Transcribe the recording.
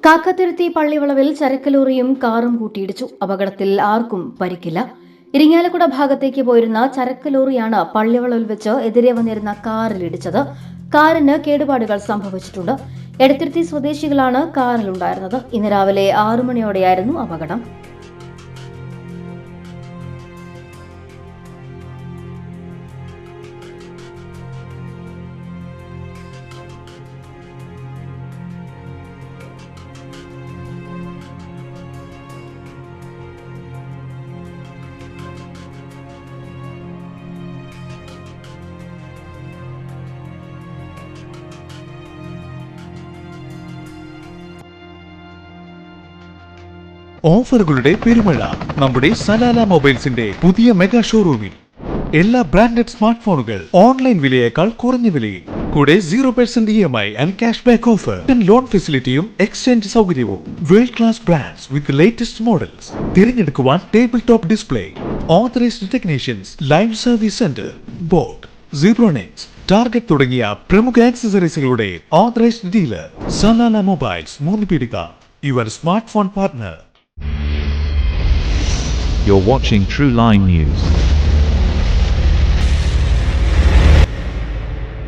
കാക്കത്തുരുത്തി പള്ളിവളവിൽ ചരക്ക് കാറും കൂട്ടിയിടിച്ചു. അപകടത്തിൽ ആർക്കും പരിക്കില്ല. ഇരിങ്ങാലക്കുട ഭാഗത്തേക്ക് പോയിരുന്ന ചരക്ക് ലോറിയാണ് പള്ളിവളവിൽ വെച്ച് എതിരെ വന്നിരുന്ന കാറിലിടിച്ചത്. കാറിന് കേടുപാടുകൾ സംഭവിച്ചിട്ടുണ്ട്. എടത്തിരുത്തി സ്വദേശികളാണ് കാറിലുണ്ടായിരുന്നത്. ഇന്ന് രാവിലെ 6 മണിയോടെയായിരുന്നു അപകടം. ഓഫറുകളുടെ പെരുമഴ നമ്മുടെ സലാല മൊബൈൽസിന്റെ പുതിയ മെഗാ ഷോറൂമിൽ. എല്ലാ ബ്രാൻഡഡ് സ്മാർട്ട് ഫോണുകൾ ഓൺലൈൻ വിലയേക്കാൾ കുറഞ്ഞ വിലയിൽ. കൂടെ 0% EMI and cash back offer, loan ഫെസിലിറ്റിയും എക്സ്ചേഞ്ച് സൗകര്യവും. World class brands with latest models. തിരഞ്ഞെടുക്കുവാൻ table top display, authorized technicians, live service center, Boat, Zebronics, Target തുടങ്ങിയ പ്രമുഖ ആക്സസറീസുകളുടെ authorized dealer. Salala mobiles, Moonupeedika, your smart phone partner. You're watching True Line News.